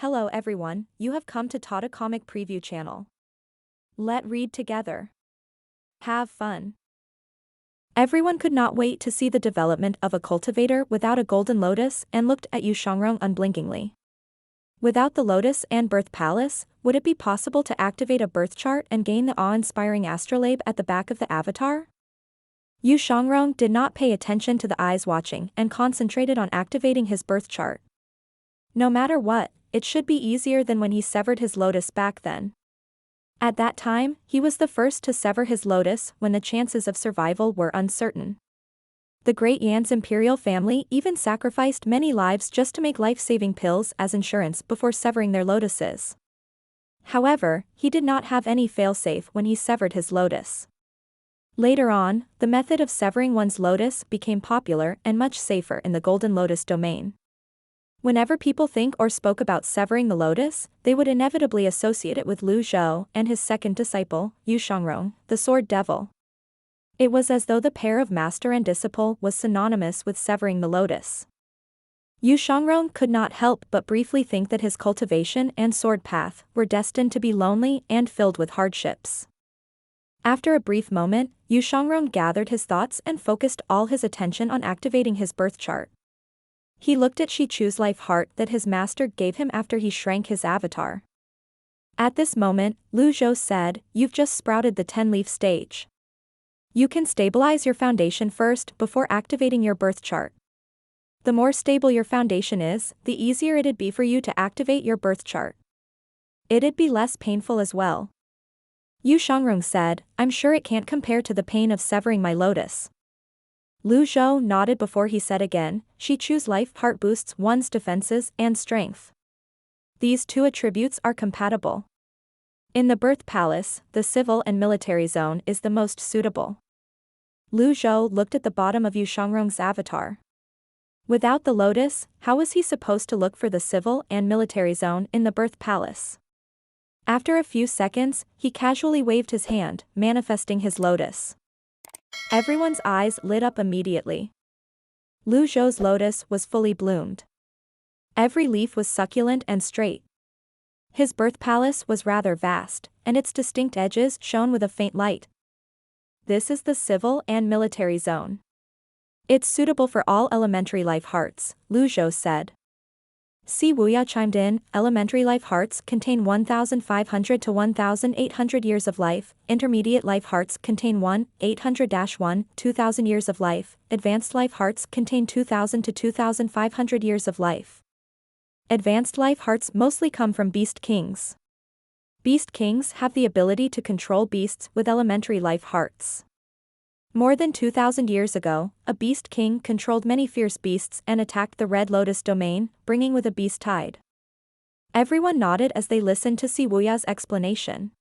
Hello everyone, you have come to Tata Comic Preview channel. Let read together. Have fun. Everyone could not wait to see the development of a cultivator without a golden lotus and looked at Yu Shangrong unblinkingly. Without the lotus and birth palace, would it be possible to activate a birth chart and gain the awe-inspiring astrolabe at the back of the avatar? Yu Shangrong did not pay attention to the eyes watching and concentrated on activating his birth chart. No matter what, it should be easier than when he severed his lotus back then. At that time, he was the first to sever his lotus when the chances of survival were uncertain. The Great Yan's imperial family even sacrificed many lives just to make life-saving pills as insurance before severing their lotuses. However, he did not have any failsafe when he severed his lotus. Later on, the method of severing one's lotus became popular and much safer in the Golden Lotus domain. Whenever people think or spoke about severing the lotus, they would inevitably associate it with Zhou and his second disciple, Yu Shangrong, the Sword Devil. It was as though the pair of master and disciple was synonymous with severing the lotus. Yu Shangrong could not help but briefly think that his cultivation and sword path were destined to be lonely and filled with hardships. After a brief moment, Yu Shangrong gathered his thoughts and focused all his attention on activating his birth chart. He looked at Shichu's life heart that his master gave him after he shrank his avatar. At this moment, Zhou said, "You've just sprouted the 10-leaf stage. You can stabilize your foundation first before activating your birth chart. The more stable your foundation is, the easier it'd be for you to activate your birth chart. It'd be less painful as well." Yu Shangrong said, "I'm sure it can't compare to the pain of severing my lotus." Zhou nodded before he said again, "Shichu's life heart boosts one's defenses and strength. These two attributes are compatible. In the birth palace, the civil and military zone is the most suitable." Zhou looked at the bottom of Yu Shangrong's avatar. Without the lotus, how was he supposed to look for the civil and military zone in the birth palace? After a few seconds, he casually waved his hand, manifesting his lotus. Everyone's eyes lit up immediately. Zhou's lotus was fully bloomed. Every leaf was succulent and straight. His birth palace was rather vast, and its distinct edges shone with a faint light. This is the civil and military zone. It's suitable for all elementary life hearts, Zhou said. Si Wuya chimed in, elementary life hearts contain 1,500 to 1,800 years of life, intermediate life hearts contain 1,800-1, 2,000 years of life, advanced life hearts contain 2,000 to 2,500 years of life. Advanced life hearts mostly come from beast kings. Beast kings have the ability to control beasts with elementary life hearts. More than 2,000 years ago, a beast king controlled many fierce beasts and attacked the Red Lotus domain, bringing with a beast tide. Everyone nodded as they listened to Si Wuya's explanation.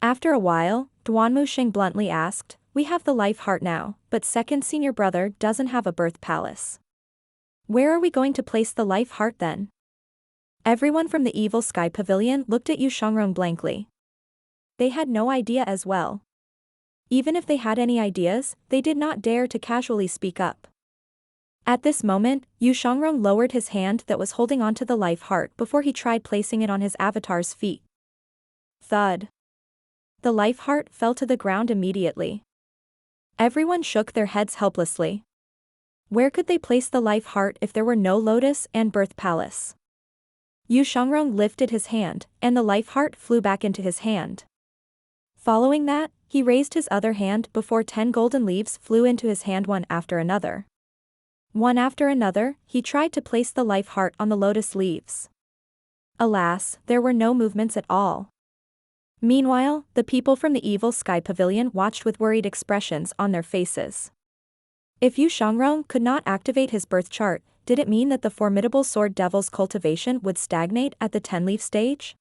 After a while, Duanmu Sheng bluntly asked, "We have the life heart now, but second senior brother doesn't have a birth palace. Where are we going to place the life heart then?" Everyone from the Evil Sky Pavilion looked at Yu Shangrong blankly. They had no idea as well. Even if they had any ideas, they did not dare to casually speak up. At this moment, Yu Shangrong lowered his hand that was holding onto the life heart before he tried placing it on his avatar's feet. Thud. The life heart fell to the ground immediately. Everyone shook their heads helplessly. Where could they place the life heart if there were no lotus and birth palace? Yu Shangrong lifted his hand, and the life heart flew back into his hand. Following that, he raised his other hand before 10 golden leaves flew into his hand one after another. One after another, he tried to place the life heart on the lotus leaves. Alas, there were no movements at all. Meanwhile, the people from the Evil Sky Pavilion watched with worried expressions on their faces. If Yu Shangrong could not activate his birth chart, did it mean that the formidable Sword Devil's cultivation would stagnate at the 10-leaf stage?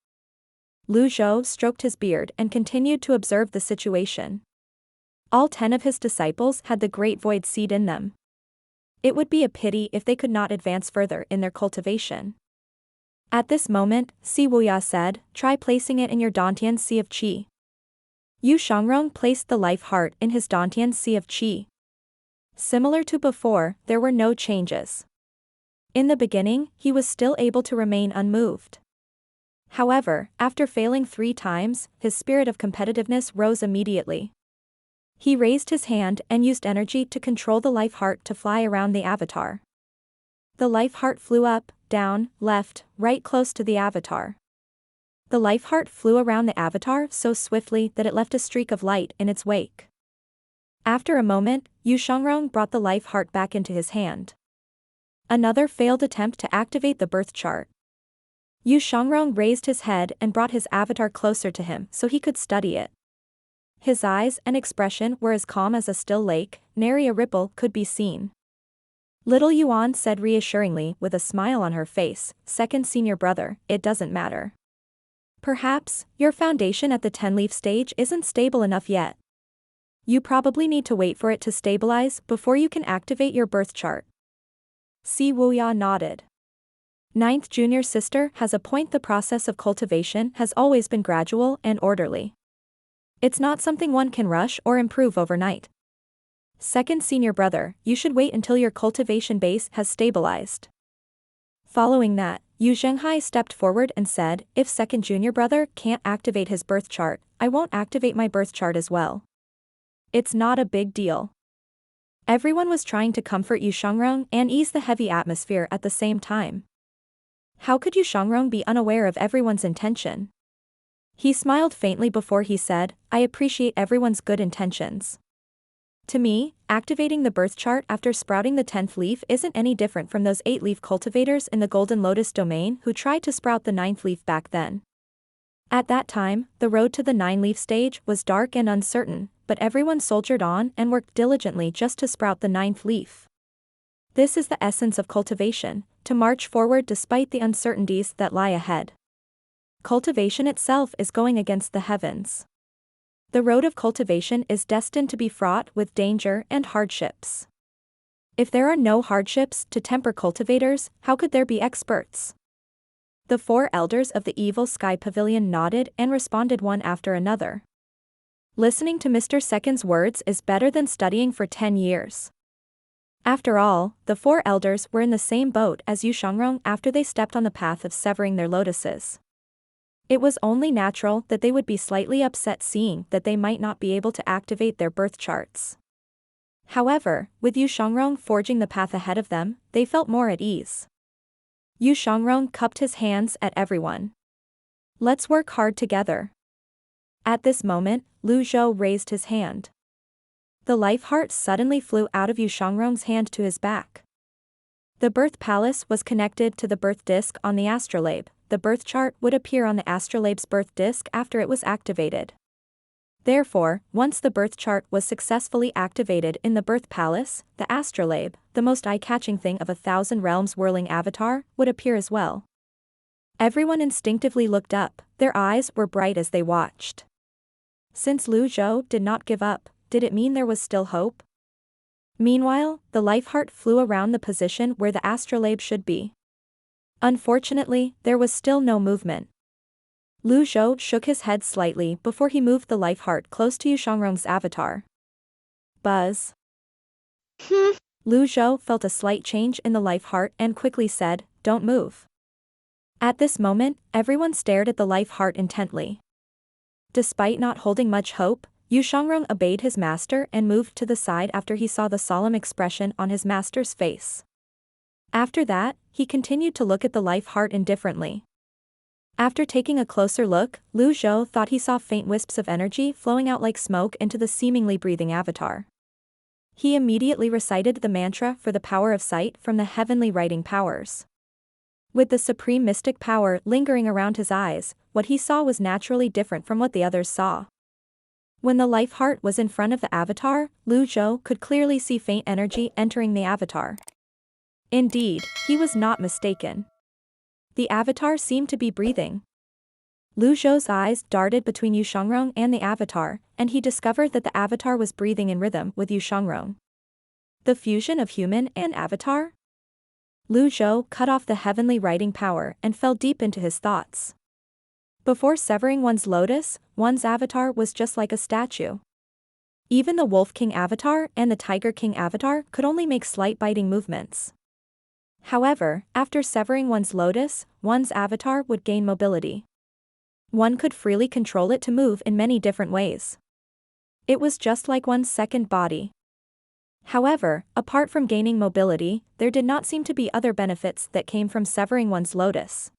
Zhou stroked his beard and continued to observe the situation. All 10 of his disciples had the Great Void Seed in them. It would be a pity if they could not advance further in their cultivation. At this moment, Si Wuya said, "Try placing it in your Dantian Sea of Qi." Yu Shangrong placed the life heart in his Dantian Sea of Qi. Similar to before, there were no changes. In the beginning, he was still able to remain unmoved. However, after failing 3 times, his spirit of competitiveness rose immediately. He raised his hand and used energy to control the life heart to fly around the avatar. The life heart flew up, down, left, right close to the avatar. The life heart flew around the avatar so swiftly that it left a streak of light in its wake. After a moment, Yuan'er brought the life heart back into his hand. Another failed attempt to activate the birth chart. Yuan'er raised his head and brought his avatar closer to him so he could study it. His eyes and expression were as calm as a still lake, nary a ripple could be seen. Little Yuan said reassuringly with a smile on her face, "Second senior brother, it doesn't matter. Perhaps, your foundation at the 10-leaf stage isn't stable enough yet. You probably need to wait for it to stabilize before you can activate your birth chart." Si Wuya nodded. Ninth junior sister has a point. The process of cultivation has always been gradual and orderly. It's not something one can rush or improve overnight. Second senior brother, you should wait until your cultivation base has stabilized. Following that, Zhenghai stepped forward and said, "If second junior brother can't activate his birth chart, I won't activate my birth chart as well. It's not a big deal." Everyone was trying to comfort Yuan'er and ease the heavy atmosphere at the same time. How could Yuan'er be unaware of everyone's intention? He smiled faintly before he said, "I appreciate everyone's good intentions. To me, activating the birth chart after sprouting the 10th leaf isn't any different from those 8-leaf cultivators in the Golden Lotus domain who tried to sprout the 9th leaf back then. At that time, the road to the 9-leaf stage was dark and uncertain, but everyone soldiered on and worked diligently just to sprout the 9th leaf. This is the essence of cultivation, to march forward despite the uncertainties that lie ahead. Cultivation itself is going against the heavens. The road of cultivation is destined to be fraught with danger and hardships. If there are no hardships to temper cultivators, how could there be experts?" The 4 elders of the Evil Sky Pavilion nodded and responded one after another. Listening to Mr. Second's words is better than studying for 10 years. After all, the 4 elders were in the same boat as Yuan'er after they stepped on the path of severing their lotuses. It was only natural that they would be slightly upset seeing that they might not be able to activate their birth charts. However, with Yuan'er forging the path ahead of them, they felt more at ease. Yuan'er cupped his hands at everyone. "Let's work hard together." At this moment, Zhou raised his hand. The life heart suddenly flew out of Yuan'er's hand to his back. The birth palace was connected to the birth disc on the astrolabe. The birth chart would appear on the astrolabe's birth disc after it was activated. Therefore, once the birth chart was successfully activated in the birth palace, the astrolabe, the most eye-catching thing of 1,000 realms whirling avatar, would appear as well. Everyone instinctively looked up, their eyes were bright as they watched. Since Zhou did not give up, did it mean there was still hope? Meanwhile, the life heart flew around the position where the astrolabe should be. Unfortunately, there was still no movement. Zhou shook his head slightly before he moved the life heart close to Yuan'er's avatar. Buzz. Zhou felt a slight change in the life heart and quickly said, "Don't move." At this moment, everyone stared at the life heart intently. Despite not holding much hope, Yuan'er obeyed his master and moved to the side after he saw the solemn expression on his master's face. After that, he continued to look at the life heart indifferently. After taking a closer look, Zhou thought he saw faint wisps of energy flowing out like smoke into the seemingly breathing avatar. He immediately recited the mantra for the power of sight from the heavenly writing powers. With the supreme mystic power lingering around his eyes, what he saw was naturally different from what the others saw. When the life heart was in front of the avatar, Zhou could clearly see faint energy entering the avatar. Indeed, he was not mistaken. The avatar seemed to be breathing. Zhou's eyes darted between Yuan'er and the avatar, and he discovered that the avatar was breathing in rhythm with Yuan'er. The fusion of human and avatar? Zhou cut off the heavenly writing power and fell deep into his thoughts. Before severing one's lotus, one's avatar was just like a statue. Even the Wolf King avatar and the Tiger King avatar could only make slight biting movements. However, after severing one's lotus, one's avatar would gain mobility. One could freely control it to move in many different ways. It was just like one's second body. However, apart from gaining mobility, there did not seem to be other benefits that came from severing one's lotus.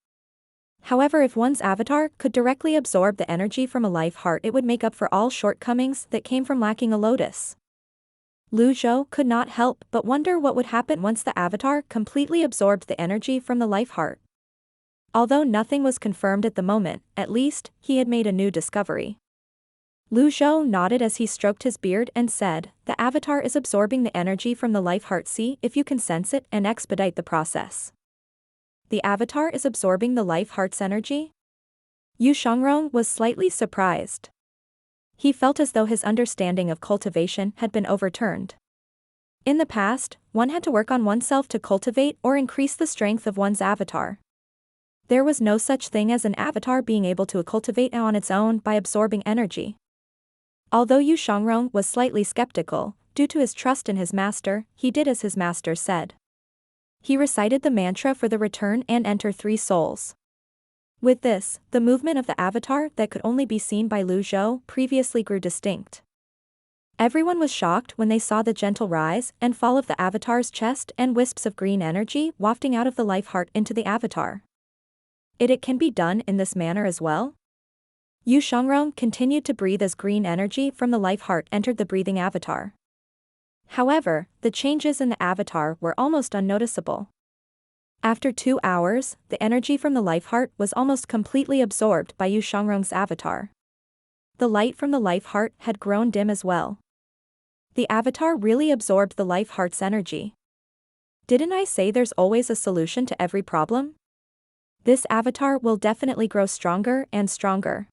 However, if one's avatar could directly absorb the energy from a life heart, it would make up for all shortcomings that came from lacking a lotus. Zhou could not help but wonder what would happen once the avatar completely absorbed the energy from the life heart. Although nothing was confirmed at the moment, at least, he had made a new discovery. Zhou nodded as he stroked his beard and said, "The avatar is absorbing the energy from the life heart. See if you can sense it and expedite the process." The avatar is absorbing the life heart's energy? Yuan'er was slightly surprised. He felt as though his understanding of cultivation had been overturned. In the past, one had to work on oneself to cultivate or increase the strength of one's avatar. There was no such thing as an avatar being able to cultivate on its own by absorbing energy. Although Yuan'er was slightly skeptical, due to his trust in his master, he did as his master said. He recited the mantra for the return and enter 3 souls. With this, the movement of the avatar that could only be seen by Zhou previously grew distinct. Everyone was shocked when they saw the gentle rise and fall of the avatar's chest and wisps of green energy wafting out of the life heart into the avatar. It can be done in this manner as well? Yuan'er continued to breathe as green energy from the life heart entered the breathing avatar. However, the changes in the avatar were almost unnoticeable. After 2 hours, the energy from the life heart was almost completely absorbed by Yuan'er's avatar. The light from the life heart had grown dim as well. The avatar really absorbed the life heart's energy. Didn't I say there's always a solution to every problem? This avatar will definitely grow stronger and stronger.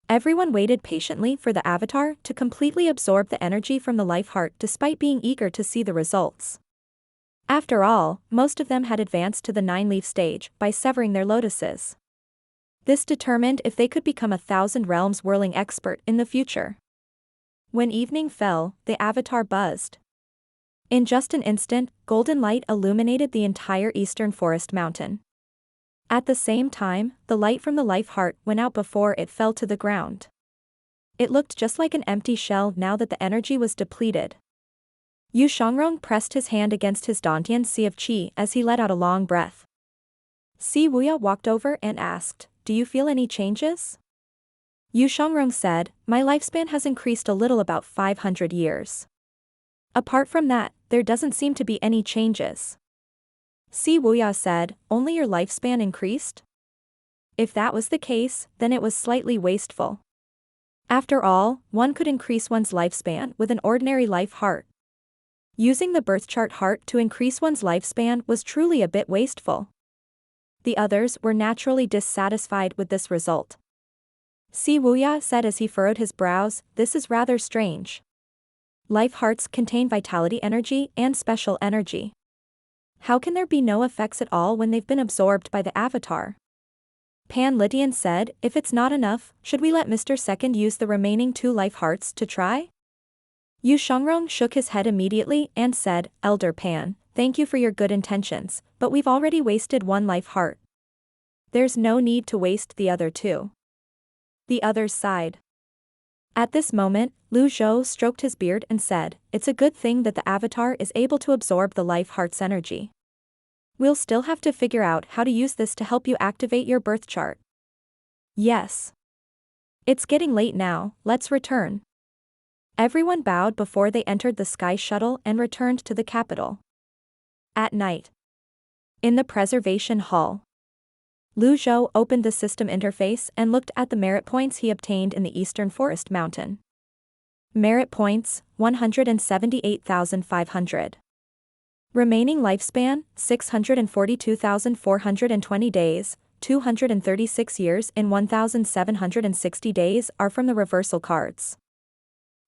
Everyone waited patiently for the avatar to completely absorb the energy from the life heart despite being eager to see the results. After all, most of them had advanced to the 9-leaf stage by severing their lotuses. This determined if they could become a 1,000 realms whirling expert in the future. When evening fell, the avatar buzzed. In just an instant, golden light illuminated the entire eastern forest mountain. At the same time, the light from the life heart went out before it fell to the ground. It looked just like an empty shell now that the energy was depleted. Yuan'er pressed his hand against his Dantian sea of qi as he let out a long breath. Wuya walked over and asked, "Do you feel any changes?" Yuan'er said, "My lifespan has increased a little, about 500 years. Apart from that, there doesn't seem to be any changes." Wuya said, "Only your lifespan increased?" If that was the case, then it was slightly wasteful. After all, one could increase one's lifespan with an ordinary life heart. Using the birth chart heart to increase one's lifespan was truly a bit wasteful. The others were naturally dissatisfied with this result. Wuya said as he furrowed his brows, "This is rather strange. Life hearts contain vitality energy and special energy. How can there be no effects at all when they've been absorbed by the avatar?" Pan Lydian said, "If it's not enough, should we let Mr. Second use the remaining 2 life hearts to try?" Yuan'er shook his head immediately and said, "Elder Pan, thank you for your good intentions, but we've already wasted 1 life heart. There's no need to waste the other 2. The others sighed. At this moment, Zhou stroked his beard and said, "It's a good thing that the avatar is able to absorb the life heart's energy. We'll still have to figure out how to use this to help you activate your birth chart." "Yes. It's getting late now, let's return." Everyone bowed before they entered the sky shuttle and returned to the capital. At night. In the preservation hall. Zhou opened the system interface and looked at the merit points he obtained in the eastern forest mountain. Merit points, 178,500. Remaining lifespan, 642,420 days, 236 years in 1,760 days are from the reversal cards.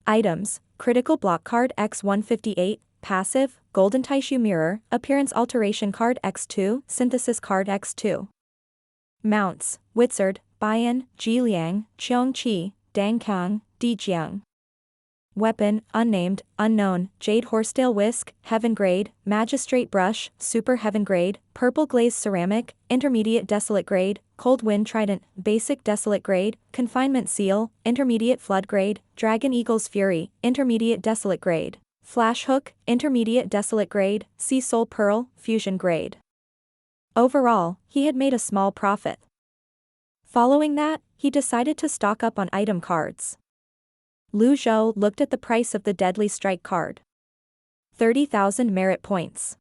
Items, critical block card X158, passive, golden tissue mirror, appearance alteration card X2, synthesis card X2. Mounts, Wizard, Bian, Jiliang, Qiongqi, Dangkang, Dijiang. Weapon, unnamed, unknown, Jade Horsetail Whisk, Heaven Grade, Magistrate Brush, Super Heaven Grade, Purple Glazed Ceramic, Intermediate Desolate Grade, Cold Wind Trident, Basic Desolate Grade, Confinement Seal, Intermediate Flood Grade, Dragon Eagle's Fury, Intermediate Desolate Grade, Flash Hook, Intermediate Desolate Grade, Sea Soul Pearl, Fusion Grade. Overall, he had made a small profit. Following that, he decided to stock up on item cards. Zhou looked at the price of the Deadly Strike card. 30,000 merit points.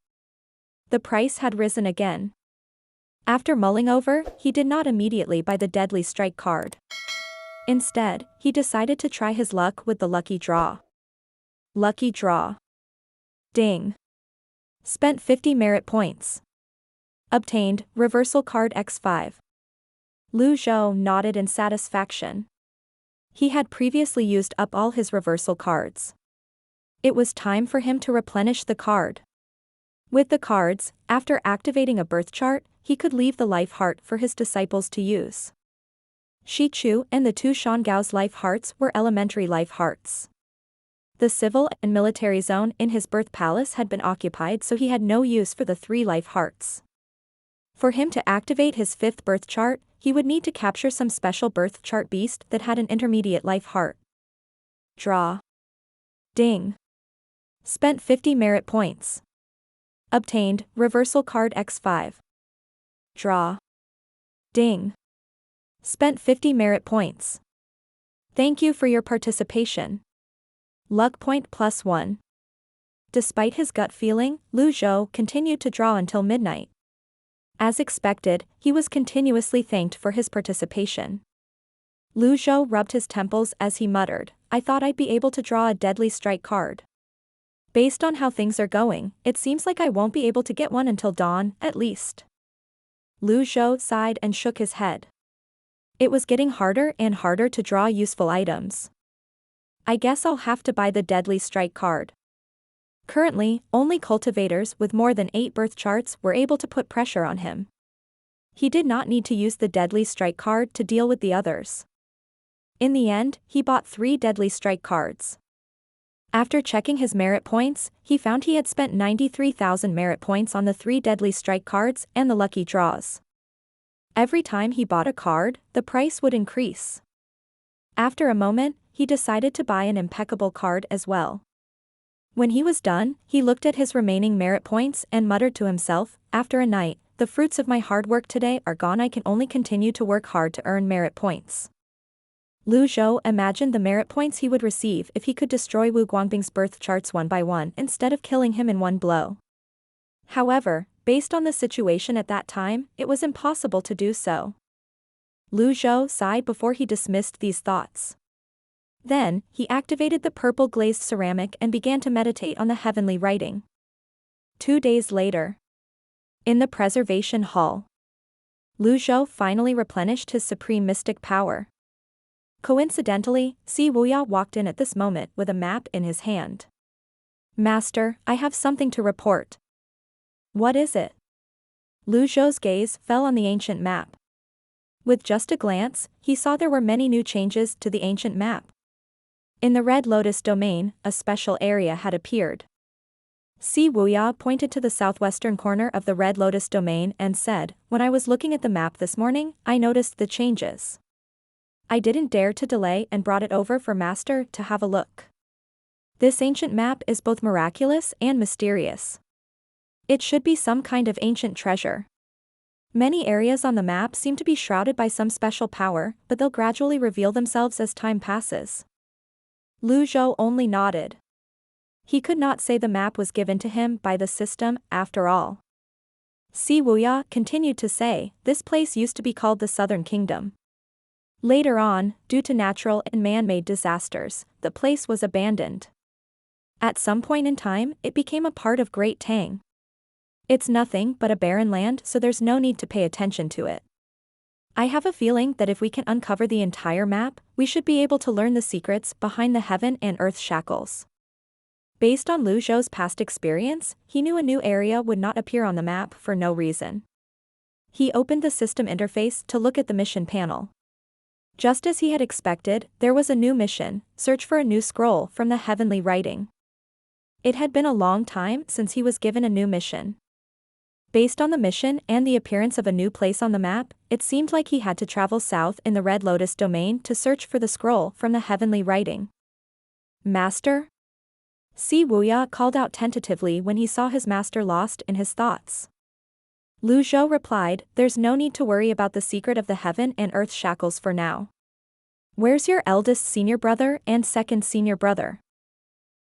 The price had risen again. After mulling over, he did not immediately buy the Deadly Strike card. Instead, he decided to try his luck with the Lucky Draw. Lucky Draw. Ding. Spent 50 merit points. Obtained, Reversal Card X5. Zhou nodded in satisfaction. He had previously used up all his reversal cards. It was time for him to replenish the card. With the cards, after activating a birth chart, he could leave the life heart for his disciples to use. Shi Chu and the two Shangao's life hearts were elementary life hearts. The civil and military zone in his birth palace had been occupied, so he had no use for the 3 life hearts. For him to activate his 5th birth chart, he would need to capture some special birth chart beast that had an intermediate life heart. Draw. Ding. Spent 50 merit points. Obtained, Reversal Card X5. Draw. Ding. Spent 50 merit points. Thank you for your participation. Luck point +1. Despite his gut feeling, Zhou continued to draw until midnight. As expected, he was continuously thanked for his participation. Zhou rubbed his temples as he muttered, I thought I'd be able to draw a Deadly Strike card. Based on how things are going, it seems like I won't be able to get one until dawn, at least. Zhou sighed and shook his head. It was getting harder and harder to draw useful items. I guess I'll have to buy the Deadly Strike card. Currently, only cultivators with more than 8 birth charts were able to put pressure on him. He did not need to use the Deadly Strike card to deal with the others. In the end, he bought 3 Deadly Strike cards. After checking his merit points, he found he had spent 93,000 merit points on the 3 Deadly Strike cards and the lucky draws. Every time he bought a card, the price would increase. After a moment, he decided to buy an impeccable card as well. When he was done, he looked at his remaining merit points and muttered to himself, after a night, the fruits of my hard work today are gone. I can only continue to work hard to earn merit points. Zhou imagined the merit points he would receive if he could destroy Wu Guangbing's birth charts one by one instead of killing him in one blow. However, based on the situation at that time, it was impossible to do so. Zhou sighed before he dismissed these thoughts. Then, he activated the purple glazed ceramic and began to meditate on the heavenly writing. 2 days later. In the preservation hall. Zhou finally replenished his supreme mystic power. Coincidentally, Wuya walked in at this moment with a map in his hand. Master, I have something to report. What is it? Zhou's gaze fell on the ancient map. With just a glance, he saw there were many new changes to the ancient map. In the Red Lotus domain, a special area had appeared. Wuya pointed to the southwestern corner of the Red Lotus domain and said, when I was looking at the map this morning, I noticed the changes. I didn't dare to delay and brought it over for Master to have a look. This ancient map is both miraculous and mysterious. It should be some kind of ancient treasure. Many areas on the map seem to be shrouded by some special power, but they'll gradually reveal themselves as time passes. Zhou only nodded. He could not say the map was given to him by the system, after all. Wuya continued to say, this place used to be called the Southern Kingdom. Later on, due to natural and man-made disasters, the place was abandoned. At some point in time, it became a part of Great Tang. It's nothing but a barren land, so there's no need to pay attention to it. I have a feeling that if we can uncover the entire map, we should be able to learn the secrets behind the heaven and earth shackles. Based on Zhou's past experience, he knew a new area would not appear on the map for no reason. He opened the system interface to look at the mission panel. Just as he had expected, there was a new mission, search for a new scroll from the heavenly writing. It had been a long time since he was given a new mission. Based on the mission and the appearance of a new place on the map, it seemed like he had to travel south in the Red Lotus domain to search for the scroll from the heavenly writing. Master? Wuya called out tentatively when he saw his master lost in his thoughts. Zhou replied, there's no need to worry about the secret of the heaven and earth shackles for now. Where's your eldest senior brother and second senior brother?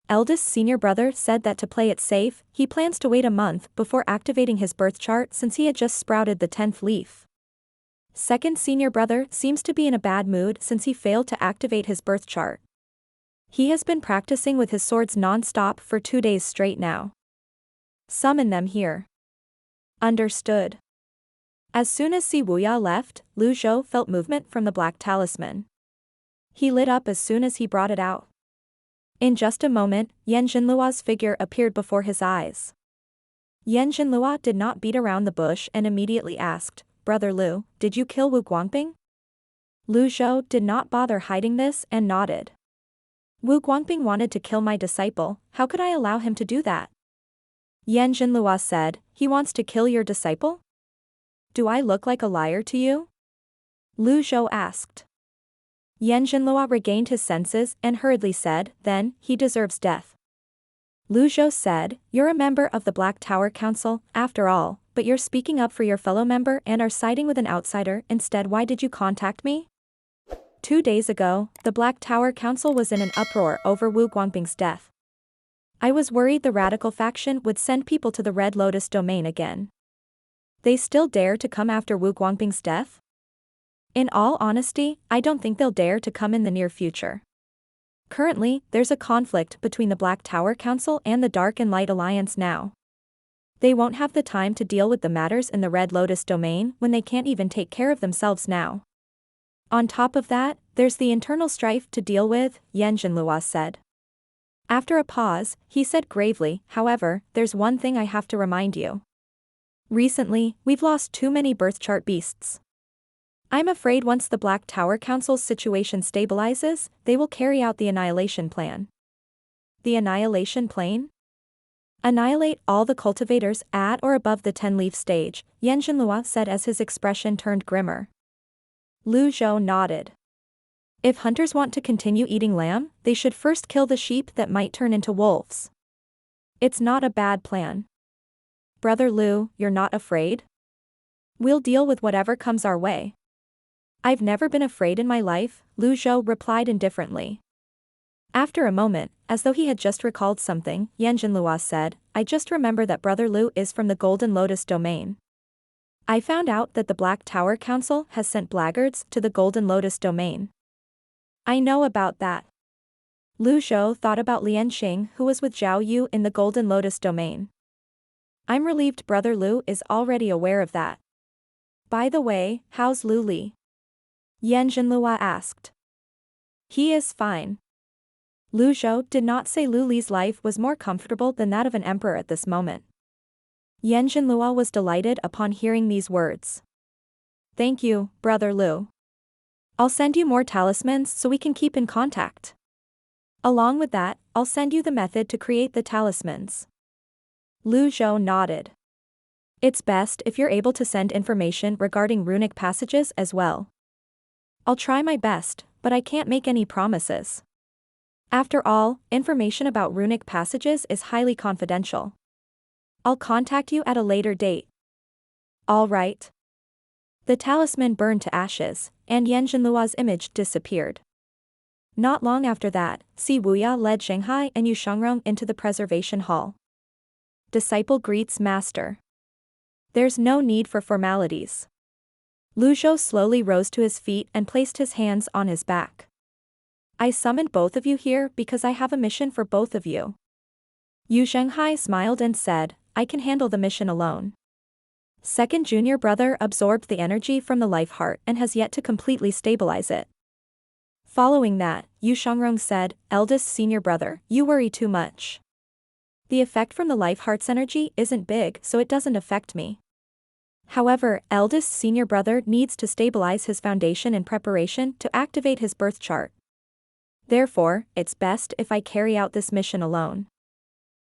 Eldest senior brother said that to play it safe, he plans to wait a month before activating his birth chart since he had just sprouted the 10th leaf. Second senior brother seems to be in a bad mood since he failed to activate his birth chart. He has been practicing with his swords non-stop for 2 days straight now. Summon them here. Understood. As soon as Wuya left, Zhou felt movement from the black talisman. He lit up as soon as he brought it out. In just a moment, Yan Jinlua's figure appeared before his eyes. Yan Jinlua did not beat around the bush and immediately asked, Brother Lu, did you kill Wu Guangping? Zhou did not bother hiding this and nodded. Wu Guangping wanted to kill my disciple, how could I allow him to do that? Yan Jinlua said, he wants to kill your disciple? Do I look like a liar to you? Zhou asked. Yan Jinlua regained his senses and hurriedly said, then, he deserves death. Zhou said, you're a member of the Black Tower Council, after all, but you're speaking up for your fellow member and are siding with an outsider instead. Why did you contact me? 2 days ago, the Black Tower Council was in an uproar over Wu Guangping's death. I was worried the radical faction would send people to the Red Lotus domain again. They still dare to come after Wu Guangping's death? In all honesty, I don't think they'll dare to come in the near future. Currently, there's a conflict between the Black Tower Council and the Dark and Light Alliance now. They won't have the time to deal with the matters in the Red Lotus domain when they can't even take care of themselves now. On top of that, there's the internal strife to deal with, Yan Jinlua said. After a pause, he said gravely, however, there's one thing I have to remind you. Recently, we've lost too many birth chart beasts. I'm afraid once the Black Tower Council's situation stabilizes, they will carry out the annihilation plan. The annihilation plane? Annihilate all the cultivators at or above the 10-leaf stage, Yan Jinlua said as his expression turned grimmer. Zhou nodded. If hunters want to continue eating lamb, they should first kill the sheep that might turn into wolves. It's not a bad plan. Brother Lu, you're not afraid? We'll deal with whatever comes our way. I've never been afraid in my life, Zhou replied indifferently. After a moment, as though he had just recalled something, Yan Jinlua said, I just remember that Brother Lu is from the Golden Lotus domain. I found out that the Black Tower Council has sent blackguards to the Golden Lotus domain. I know about that. Zhou thought about Lianxing who was with Zhao Yu in the Golden Lotus domain. I'm relieved Brother Lu is already aware of that. By the way, how's Lu Li? Yan Jinlua asked. He is fine. Zhou did not say Lu Li's life was more comfortable than that of an emperor at this moment. Yan Jinlua was delighted upon hearing these words. Thank you, Brother Lu. I'll send you more talismans so we can keep in contact. Along with that, I'll send you the method to create the talismans. Zhou nodded. It's best if you're able to send information regarding runic passages as well. I'll try my best, but I can't make any promises. After all, information about runic passages is highly confidential. I'll contact you at a later date. All right. The talisman burned to ashes, and Yan Jinlua's image disappeared. Not long after that, Wuya led Zhenghai and Yuan'er into the preservation hall. Disciple greets master. There's no need for formalities. Zhou slowly rose to his feet and placed his hands on his back. I summoned both of you here because I have a mission for both of you. Zhenghai smiled and said, I can handle the mission alone. Second junior brother absorbed the energy from the life heart and has yet to completely stabilize it. Following that, Yuan'er said, eldest senior brother, you worry too much. The effect from the life heart's energy isn't big, so it doesn't affect me. However, eldest senior brother needs to stabilize his foundation in preparation to activate his birth chart. Therefore, it's best if I carry out this mission alone.